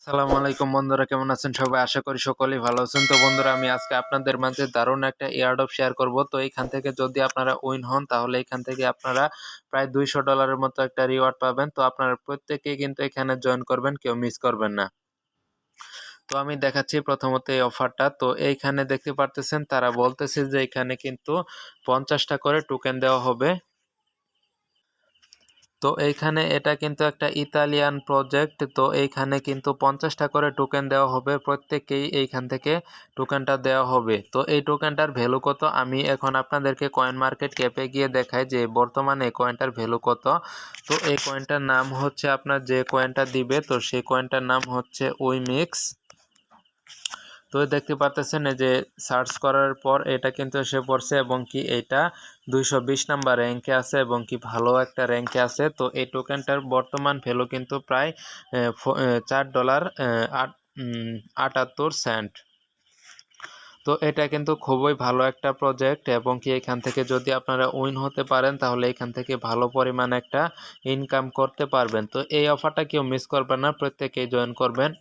আসসালামু আলাইকুম বন্ধুরা, কেমন আছেন সবাই? আশা করি সকলেই ভালো আছেন। তো বন্ধুরা, আমি আজকে আপনাদের মাঝে দারুণ একটা এয়ারড্রপ শেয়ার করব। তো এইখান থেকে যদি আপনারা উইন হন, তাহলে এখান থেকে আপনারা প্রায় $200 মতো একটা রিওয়ার্ড পাবেন। তো আপনারা প্রত্যেকেই কিন্তু এখানে জয়েন করবেন, কেউ মিস করবেন না। তো আমি দেখাচ্ছি প্রথমত এই অফারটা। তো এইখানে দেখতে পারতেছেন তারা বলতেছে যে এখানে কিন্তু 50টা করে টোকেন দেওয়া হবে। তো এইখানে এটা কিন্তু একটা ইতালিয়ান প্রজেক্ট। তো এইখানে কিন্তু 50টা করে টোকেন দেওয়া হবে, প্রত্যেককেই এইখান থেকে টোকেনটা দেওয়া হবে। তো এই টোকেনটার ভ্যালু কত আমি এখন আপনাদেরকে কয়েন মার্কেট ক্যাপে গিয়ে দেখাই যে বর্তমানে এই কয়েনটার ভ্যালু কত। তো এই কয়েনটার নাম হচ্ছে, আপনার যে কয়েনটা দিবে তো সেই কয়েনটার নাম হচ্ছে উইমিক্স। তো দেখতে পাচ্ছেন এই যে সার্চ করার পর এটা কিন্তু এসে পড়ছে, এবং কি এটা 220 নাম্বার র্যাঙ্কে আছে, এবং কি ভালো একটা র্যাঙ্কে আছে। তো এই টোকেনটার বর্তমান ভ্যালু কিন্তু প্রায় $4.78। তো এটা কিন্তু খুবই ভালো একটা প্রজেক্ট, এবং কি এখান থেকে যদি আপনারা উইন হতে পারেন তাহলে এখান থেকে ভালো পরিমাণ একটা ইনকাম করতে পারবেন। তো এই অফারটা কেউ মিস করবেন না, প্রত্যেকেই জয়েন করবেন।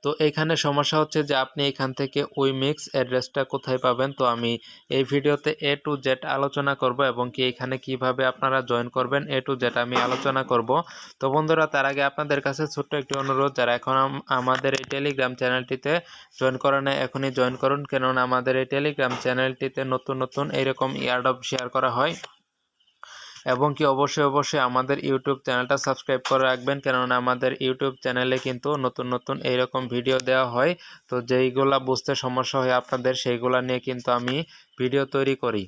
তো এখানে সমস্যা হচ্ছে যে আপনি এখান থেকে উইমিক্স অ্যাড্রেসটা কোথায় পাবেন। তো আমি এই ভিডিওতে A to Z আলোচনা করব, এবং কি এখানে কিভাবে আপনারা জয়েন করবেন A to Z আমি আলোচনা করব। তো বন্ধুরা, তার আগে আপনাদের কাছে ছোট্ট একটি অনুরোধ, যারা এখন আমাদের এই টেলিগ্রাম চ্যানেলটিতে জয়েন করেন না, এখনই জয়েন করুন, কেননা আমাদের এই টেলিগ্রাম চ্যানেলটিতে নতুন নতুন এইরকম এয়ারড্রপ শেয়ার করা হয়। এবং কি অবশ্যই আমাদের ইউটিউব চ্যানেলটা সাবস্ক্রাইব করে রাখবেন, কেননা আমাদের ইউটিউব চ্যানেলে কিন্তু নতুন নতুন এইরকম ভিডিও দেওয়া হয়। তো যেইগুলা বুঝতে সমস্যা হয় আপনাদের, সেইগুলা নিয়ে কিন্তু আমি ভিডিও তৈরি করি।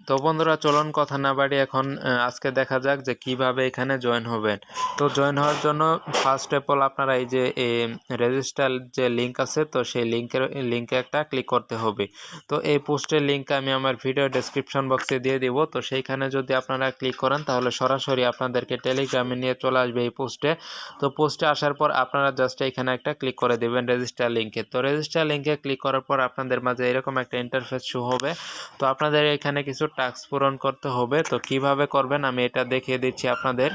তো বন্ধুরা, চলুন কথা না বাড়িয়ে এখন আজকে দেখা যাক যে কিভাবে এখানে জয়েন হবেন। তো জয়েন হওয়ার জন্য ফার্স্ট অফ অল আপনারা এই যে রেজিস্টার যে লিঙ্ক আছে, তো সেই লিঙ্কে একটা ক্লিক করতে হবে। তো এই পোস্টের লিঙ্ক আমি আমার ভিডিও ডেসক্রিপশন বক্সে দিয়ে দিব। তো সেইখানে যদি আপনারা ক্লিক করেন তাহলে সরাসরি আপনাদেরকে টেলিগ্রামে নিয়ে চলে আসবে এই পোস্টে। তো পোস্টে আসার পর আপনারা জাস্ট এখানে একটা ক্লিক করে দেবেন রেজিস্টার লিঙ্কে। তো রেজিস্টার লিঙ্কে ক্লিক করার পর আপনাদের মাঝে এরকম একটা ইন্টারফেস শো হবে। তো আপনাদের এখানে কিছু টাস্ক পূরণ করতে হবে। তো কিভাবে করবেন আমি এটা দেখিয়ে দিচ্ছি আপনাদের।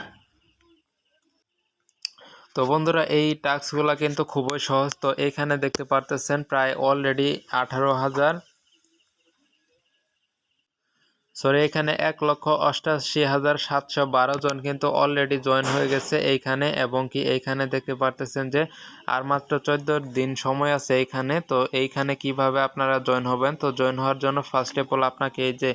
তো বন্ধুরা, এই টাস্কগুলো কিন্তু খুবই সহজ। তো এখানে দেখতে পারতেছেন প্রায় অলরেডি 1,88,712 জন কিন্তু অলরেডি জয়েন হয়ে গেছে এইখানে, এবং কি এইখানে দেখতে পারতেছেন যে আর মাত্র 14 দিন সময় আছে এইখানে। তো এইখানে কিভাবে আপনারা জয়েন হবেন, তো জয়েন হওয়ার জন্য ফার্স্ট অফ অল আপনাকে এই যে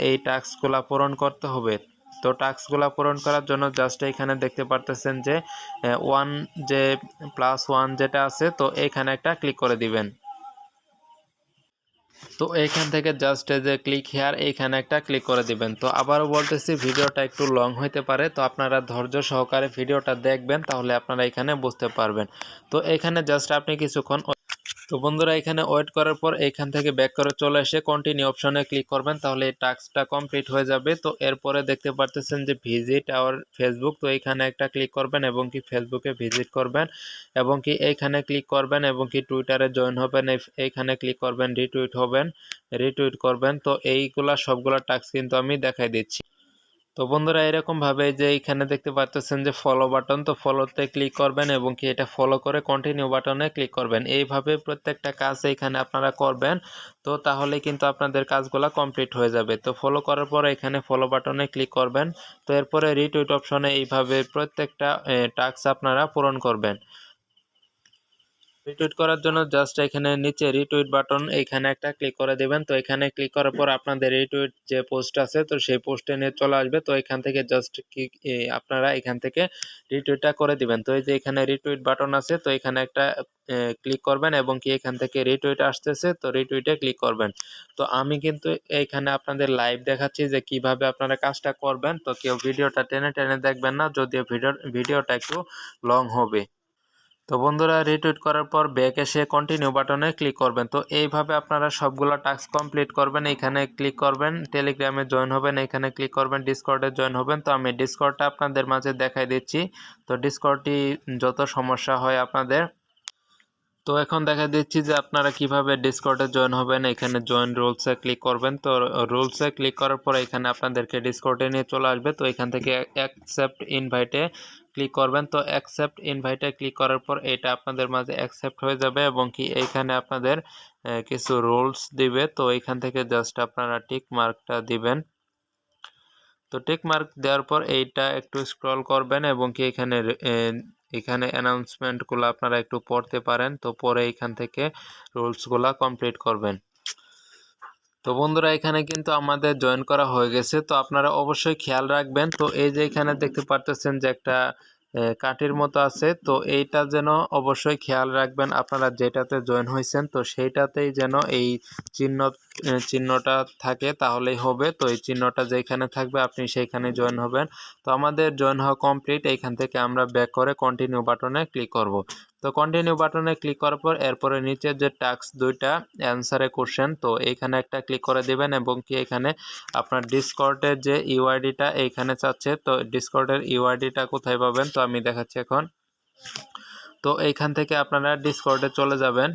এই টাস্কগুলো পূরণ করতে হবে। তো টাস্কগুলো পূরণ করার জন্য জাস্ট এইখানে দেখতে পারতেছেন যে ওয়ান যে +1 যেটা আছে, তো এইখানে একটা ক্লিক করে দিবেন। তো এইখান থেকে জাস্ট এই যে ক্লিক হেয়ার, এইখানে একটা ক্লিক করে দিবেন। তো আবারও বলতেছি, ভিডিওটা একটু লং হইতে পারে, তো আপনারা ধৈর্য সহকারে ভিডিওটা দেখবেন, তাহলে আপনারা এখানে বুঝতে পারবেন। তো এখানে জাস্ট আপনি কিছুক্ষণ, তো বন্ধুরা এখানে ওয়েট করার পর এখান থেকে ব্যাক করে চলে এসে কন্টিনিউ অপশনে ক্লিক করবেন, তাহলে এই টাস্কটা কমপ্লিট হয়ে যাবে। তো এরপরে দেখতে পারতেছেন যে ভিজিট আওয়ার ফেসবুক, তো এখানে একটা ক্লিক করবেন, এবং কি ফেসবুকে ভিজিট করবেন, এবং কি এইখানে ক্লিক করবেন, এবং কি টুইটারে জয়েন হবেন, এইখানে ক্লিক করবেন, রিটুইট করবেন। তো এইগুলা সবগুলা টাস্ক কিন্তু আমি দেখাই দিচ্ছি। তো বন্ধুরা, এরকম ভাবে যে এখানে দেখতে পাচ্ছেন যে ফলো বাটন, তো ফলোতে ক্লিক করবেন, এবং কি এটা ফলো করে কন্টিনিউ বাটনে ক্লিক করবেন। এইভাবে প্রত্যেকটা কাজ এখানে আপনারা করবেন। তো তাহলে কিন্তু আপনাদের কাজগুলো কমপ্লিট হয়ে যাবে। তো ফলো করার পর এখানে ফলো বাটনে ক্লিক করবেন। তো এরপরে রিটুইট অপশনে এইভাবে প্রত্যেকটা টাস্ক আপনারা পূরণ করবেন। রিটুইট করার জন্য জাস্ট এখানে নিচে রিটুইট বাটন, এইখানে একটা ক্লিক করে দেবেন। তো এখানে ক্লিক করার পর আপনাদের রিটুইট যে পোস্ট আছে, তো সেই পোস্টে নিয়ে চলে আসবে। তো এখান থেকে জাস্ট আপনারা এখান থেকে রিটুইটটা করে দিবেন। তো এই যে এখানে রিটুইট বাটন আছে, তো এখানে একটা ক্লিক করবেন, এবং কি এখান থেকে রিটুইট আসতেছে, তো রিটুইটে ক্লিক করবেন। তো আমি কিন্তু এইখানে আপনাদের লাইভ দেখাচ্ছি যে কিভাবে আপনারা কাজটা করবেন। তো কেউ ভিডিওটা টেনে টেনে দেখবেন না, যদিও ভিডিওটা একটু লং হবে। তো বন্ধুরা, রিটুইট করার পর ব্যাক এসে কন্টিনিউ বাটনে ক্লিক করবেন। তো এইভাবে আপনারা সবগুলো টাস্ক কমপ্লিট করবেন। এখানে ক্লিক করবেন, টেলিগ্রামে জয়েন হবেন, এখানে ক্লিক করবেন, ডিসকর্ডে জয়েন হবেন। তো আমি ডিসকর্ডটা আপনাদের মাঝে দেখাই দিচ্ছি। তো ডিসকর্ডটি যত সমস্যা হয় আপনাদের, তো এখন দেখা দিচ্ছি যে আপনারা কিভাবে ডিসকর্ডে জয়েন হবেন। এখানে জয়েন রুলসে ক্লিক করবেন। তো রুলসে ক্লিক করার পর এখানে আপনাদেরকে ডিসকর্ডে নিয়ে চলে আসবে। তো এখান থেকে অ্যাকসেপ্ট ইনভাইটে ক্লিক করবেন। তো অ্যাকসেপ্ট ইনভাইটে ক্লিক করার পর এটা আপনাদের মাঝে অ্যাকসেপ্ট হয়ে যাবে এবং কি এইখানে আপনাদের কিছু রুলস দিবে। তো এখান থেকে জাস্ট আপনারা টিক মার্কটা দিবেন। তো টিক মার্ক দেওয়ার পর এইটা একটু স্ক্রল করবেন এবং কি এখানে অ্যানাউন্সমেন্টগুলো আপনারা একটু পড়তে পারেন। তো পরে এখান থেকে রুলসগুলো কমপ্লিট করবেন। তো বন্ধুরা এখানে কিন্তু আমাদের জয়েন করা হয়ে গেছে। তো আপনারা অবশ্যই খেয়াল রাখবেন। তো এই যে এখানে দেখতে পারতেছেন যে একটা কাঠির মতো আছে। তো এইটা যেন অবশ্যই খেয়াল রাখবেন, আপনারা যেটাতে জয়েন হয়েছেন তো সেইটাতেই যেন এই চিহ্নটা থাকে, তাহলেই হবে। তো এই চিহ্নটা যেখানে থাকবে আপনি সেইখানে জয়েন হবেন। তো আমাদের জয়েন হওয়া কমপ্লিট। এইখান থেকে আমরা ব্যাক করে কন্টিনিউ বাটনে ক্লিক করব। তো কন্টিনিউ বাটনে ক্লিক করার পর এরপরে নিচের যে টাস্ক দুইটা অ্যান্সারে কোশ্চেন, তো এইখানে একটা ক্লিক করে দিবেন এবং কি এখানে আপনার ডিসকর্ডের যে ইউআইডিটা এইখানে চাচ্ছে। তো ডিসকর্ডের ইউআইডিটা কোথায় পাবেন, তো আমি দেখাচ্ছি এখন। তো এইখান থেকে আপনারা ডিসকর্ডে চলে যাবেন।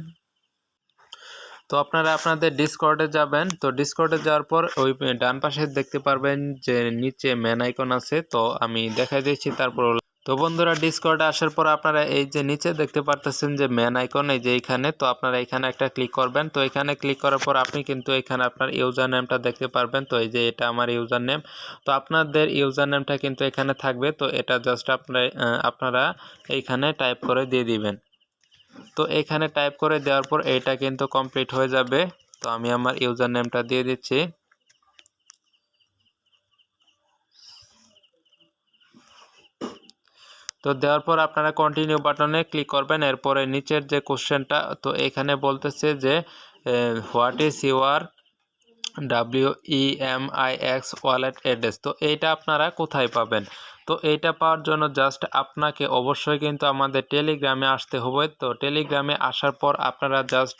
তো আপনারা আপনাদের ডিসকর্ডে যাবেন। তো ডিসকর্ডে যাওয়ার পর ওই ডান পাশে দেখতে পারবেন যে নিচে ম্যান আইকন আছে। তো আমি দেখাই দিচ্ছি তারপর। তো বন্ধুরা ডিসকর্ডে আসার পর আপনারা এই যে নিচে দেখতে পারতেছেন যে ম্যান আইকন, এই যে এইখানে, তো আপনারা এখানে একটা ক্লিক করবেন। তো এখানে ক্লিক করার পর আপনি কিন্তু এখানে আপনার ইউজার নেমটা দেখতে পারবেন। তো এই যে এটা আমার ইউজার নেম। তো আপনাদের ইউজার নেমটা কিন্তু এখানে থাকবে। তো এটা জাস্ট আপনারা এইখানে টাইপ করে দিয়ে দিবেন। তো এখানে টাইপ করে দেওয়ার পর এইটা কিন্তু কমপ্লিট হয়ে যাবে। তো আমি আমার ইউজার নেমটা দিয়ে দিচ্ছি। তো দেওয়ার পর আপনারা কন্টিনিউ বাটনে ক্লিক করবেন। এরপরে নিচের যে কোশ্চেনটা, তো এখানে বলতেছে যে what is your WEMIX wallet address. তো এইটা আপনারা কোথায় পাবেন? তো এইটা পাওয়ার জন্য জাস্ট আপনাকে অবশ্যই কিন্তু আমাদের টেলিগ্রামে আসতে হবে। তো টেলিগ্রামে আসার পর আপনারা জাস্ট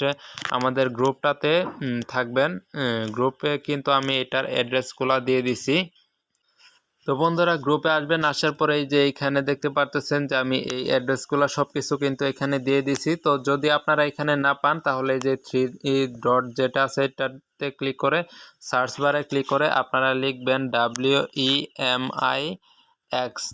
আমাদের গ্রুপটাতে থাকবেন। গ্রুপে কিন্তু আমি এটার অ্যাড্রেসগুলো দিয়ে দিছি। তো বন্ধুরা গ্রুপে আসবেন, আসার পরে এই যে এইখানে দেখতে পারতেছেন যে আমি এই অ্যাড্রেসগুলো সব কিছু কিন্তু এখানে দিয়ে দিছি। তো যদি আপনারা এখানে না পান তাহলে এই যে 3 ডট যেটা আছে এটাতে ক্লিক করে সার্চ বারে ক্লিক করে আপনারা লিখবেন WEMIX,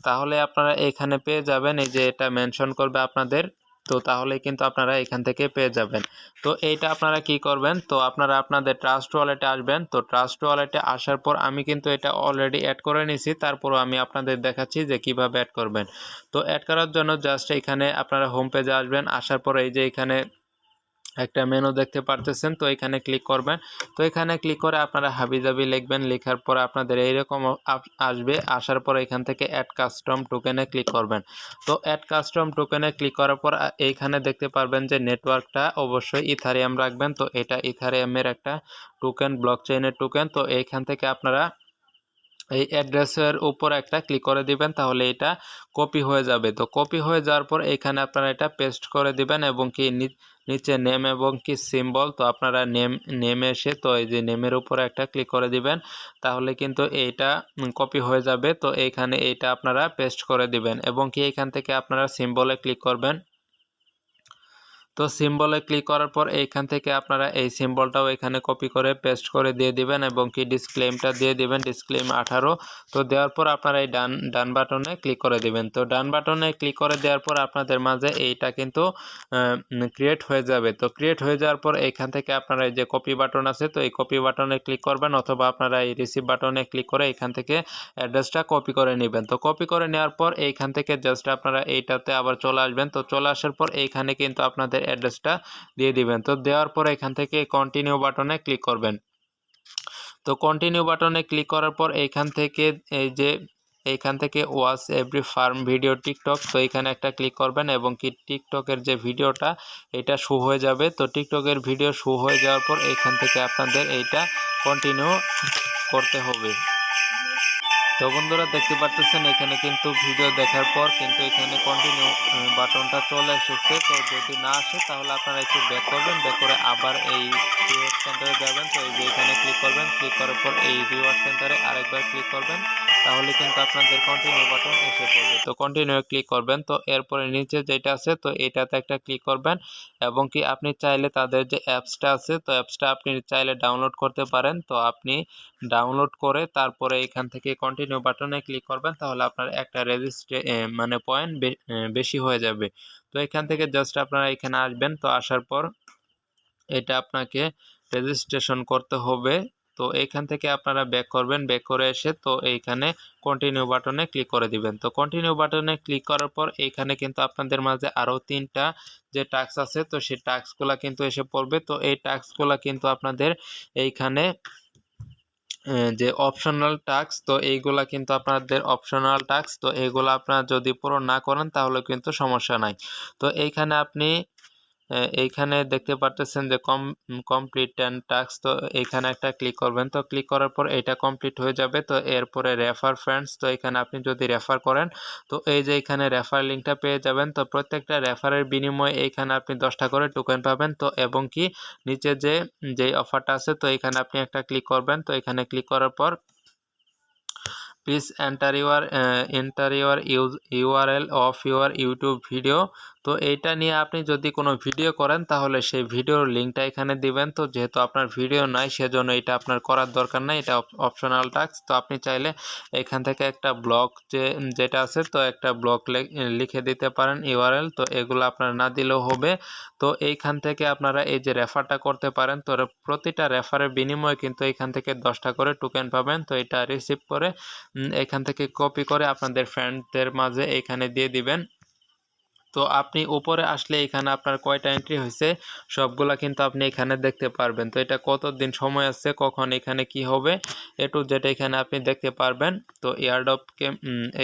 তাহলে আপনারা এখানে পেয়ে যাবেন। এই যে এটা মেনশন করবে আপনাদের, তো তাহলে কিন্তু আপনারা এখান থেকে পেয়ে যাবেন। তো এইটা আপনারা কি করবেন, তো আপনারা আপনাদের ট্রাস্ট ওয়ালেটে আসবেন। তো ট্রাস্ট ওয়ালেটে আসার পর আমি কিন্তু এটা অলরেডি অ্যাড করে নিয়েছি, তারপরও আমি আপনাদের দেখাচ্ছি যে কিভাবে অ্যাড করবেন। তো অ্যাড করার জন্য জাস্ট এখানে আপনারা হোম পেজে আসবেন। আসার পর এই যে এখানে একটা মেনু দেখতে পারতেছেন, তো এখানে ক্লিক করবেন। তো এখানে ক্লিক করে আপনারা হাবিজাবি লিখবেন। লেখার পর আপনাদের এইরকম আসবে। আসার পর এখান থেকে অ্যাড কাস্টম টোকেনে ক্লিক করবেন। তো অ্যাড কাস্টম টোকেনে ক্লিক করার পর এইখানে দেখতে পারবেন যে নেটওয়ার্কটা অবশ্যই ইথারিয়াম রাখবেন। তো এটা ইথারিয়ামের একটা টোকেন, ব্লকচেইনের টোকেন। তো এইখান থেকে আপনারা এই অ্যাড্রেসের উপর একটা ক্লিক করে দিবেন, তাহলে এটা কপি হয়ে যাবে। তো কপি হয়ে যাওয়ার পর এখানে আপনারা এটা পেস্ট করে দিবেন এবং কি নিচে নেম এবং কি সিম্বল, তো আপনারা নেমে এসে তো এই যে নেমের উপরে একটা ক্লিক করে দিবেন, তাহলে কিন্তু এইটা কপি হয়ে যাবে। তো এইখানে এইটা আপনারা পেস্ট করে দিবেন এবং কি এখান থেকে আপনারা সিম্বলে ক্লিক করবেন। তো সিম্বলে ক্লিক করার পর এইখান থেকে আপনারা এই সিম্বলটাও এখানে কপি করে পেস্ট করে দিয়ে দিবেন এবং কি ডিসক্লেমটা দিয়ে দিবেন, ডিসক্লেম 18। তো দেওয়ার পর আপনারা এই ডান বাটনে ক্লিক করে দিবেন। তো ডান বাটনে ক্লিক করে দেওয়ার পর আপনাদের মাঝে এইটা কিন্তু ক্রিয়েট হয়ে যাবে। তো ক্রিয়েট হয়ে যাওয়ার পর এইখান থেকে আপনারা এই যে কপি বাটন আছে, তো এই কপি বাটনে ক্লিক করবেন, অথবা আপনারা এই রিসিভ বাটনে ক্লিক করে এখান থেকে অ্যাড্রেসটা কপি করে নেবেন। তো কপি করে নেওয়ার পর এইখান থেকে জাস্ট আপনারা এইটাতে আবার চলে আসবেন। তো চলে আসার পর এইখানে কিন্তু আপনাদের অ্যাড্রেসটা দিয়ে দিবেন। তো দেওয়ার পর এখান থেকে কন্টিনিউ বাটনে ক্লিক করবেন। তো কন্টিনিউ বাটনে ক্লিক করার পর এইখান থেকে এইখান থেকে watch every farm video TikTok, তো এইখানে একটা ক্লিক করবেন এবং কি টিকটকের যে ভিডিওটা এটা শো হয়ে যাবে। তো টিকটকের ভিডিও শো হয়ে যাওয়ার পর এইখান থেকে আপনাদের এইটা কন্টিনিউ করতে হবে। তো বন্ধুরা দেখতে পাচ্ছেন এখানে কিন্তু ভিডিও দেখার পর কিন্তু এখানে কন্টিনিউ বাটনটা চলে এসেছে। তো যদি না আসে তাহলে আপনারা একটু ব্যাক করবেন, ব্যাক করে আবার এই রিওয়ার্ড সেন্টারে যাবেন। তো এই যে এখানে ক্লিক করবেন, ক্লিক করার পর এই রিওয়ার্ড সেন্টারে আরেকবার ক্লিক করবেন, তাহলে কিন্তু আপনাদের কন্টিনিউ বাটন এসে পড়বে। তো কন্টিনিউ ক্লিক করবেন। তো এরপরে নিচে যেটা আছে তো এটাতে একটা ক্লিক করবেন এবং কি আপনি চাইলে তাদের যে অ্যাপসটা আছে তো অ্যাপসটা আপনি চাইলে ডাউনলোড করতে পারেন। তো আপনি ডাউনলোড করে তারপরে এখান থেকে কন্টিনিউ বাটনে ক্লিক করবেন, তাহলে আপনার একটা মানে পয়েন্ট বেশি হয়ে যাবে। তো এখান থেকে জাস্ট আপনারা এখানে আসবেন। তো আসার পর এটা আপনাকে রেজিস্ট্রেশন করতে হবে। তো এইখান থেকে আপনারা ব্যাক করবেন, ব্যাক করে এসে তো এইখানে কন্টিনিউ বাটনে ক্লিক করে দিবেন। তো কন্টিনিউ বাটনে ক্লিক করার পর এইখানে কিন্তু আপনাদের মাঝে আরও 3টা যে টাস্ক আছে তো সেই টাস্কগুলো কিন্তু এসে পড়বে। তো এই টাস্কগুলো কিন্তু আপনাদের এইখানে যে অপশনাল টাস্ক, তো এইগুলা কিন্তু আপনাদের অপশনাল টাস্ক। তো এইগুলো আপনারা যদি পূরণ না করেন তাহলে কিন্তু সমস্যা নাই। তো এইখানে আপনি এইখানে দেখতে পারতেছেন যে কমপ্লিট 10 টাস্ক। তো এইখানে একটা ক্লিক করবেন। তো ক্লিক করার পর এটা কমপ্লিট হয়ে যাবে। তো এরপরে রেফার ফ্রেন্ডস, তো এখানে আপনি যদি রেফার করেন তো এই যে এখানে রেফার লিঙ্কটা পেয়ে যাবেন। তো প্রত্যেকটা রেফারের বিনিময়ে এইখানে আপনি 10টা করে টোকেন পাবেন। তো এবং কি নিচে যে অফারটা আছে তো এখানে আপনি একটা ক্লিক করবেন। তো এখানে ক্লিক করার পর please enter your URL of your YouTube video. তো এইটা নিয়ে আপনি যদি কোনো ভিডিও করেন তাহলে সেই ভিডিওর লিঙ্কটা এখানে দিবেন। তো যেহেতু আপনার ভিডিও নাই সেজন্য এটা আপনার করার দরকার নাই, এটা অপশনাল টাস্ক। তো আপনি চাইলে এখান থেকে একটা ব্লগ যেটা আছে তো একটা ব্লগ লিখে দিতে পারেন ইউআরএল। তো এগুলো আপনার না দিলেও হবে। তো এইখান থেকে আপনারা এই যে রেফারটা করতে পারেন। তো প্রতিটা রেফারের বিনিময়ে কিন্তু এখান থেকে 10টা করে টোকেন পাবেন। তো এটা রিসিভ করে এখান থেকে কপি করে আপনাদের ফ্রেন্ডদের মাঝে এখানে দিয়ে দিবেন। তো আপনি উপরে আসলে এখানে আপনার কয়টা এন্ট্রি হয়েছে সবগুলা কিন্তু আপনি এখানে দেখতে পারবেন। তো এটা কতদিন সময় আছে, কখন এখানে কি হবে এ টু জেড এখানে আপনি দেখতে পারবেন। তো এয়ারড্রপকে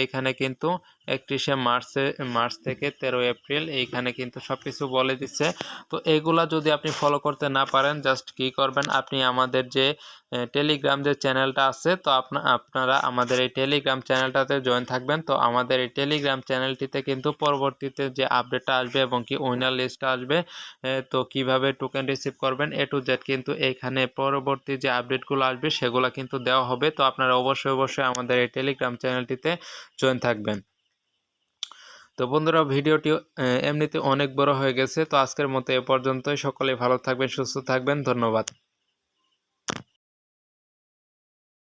এইখানে কিন্তু 31শে মার্চ থেকে 13 এপ্রিল এইখানে কিন্তু সব কিছু বলে দিচ্ছে। তো এইগুলা যদি আপনি ফলো করতে না পারেন জাস্ট কি করবেন, আপনি আমাদের যে টেলিগ্রাম যে চ্যানেলটা আছে তো আপনারা আমাদের এই টেলিগ্রাম চ্যানেলটাতে জয়েন থাকবেন। তো আমাদের এই টেলিগ্রাম চ্যানেলটিতে কিন্তু পরবর্তীতে যে আপডেটটা আসবে এবং কি উইনার লিস্টটা আসবে, তো কিভাবে টোকেন রিসিভ করবেন এ টু জেড কিন্তু এইখানে পরবর্তী যে আপডেটগুলো আসবে সেগুলো কিন্তু দেওয়া হবে। তো আপনারা অবশ্যই আমাদের এই টেলিগ্রাম চ্যানেলটিতে জয়েন থাকবেন। তো বন্ধুরা ভিডিওটি এমনিতে অনেক বড় হয়ে গেছে। তো আজকের মতো এ পর্যন্তই। সকলেই ভালো থাকবেন, সুস্থ থাকবেন। ধন্যবাদ।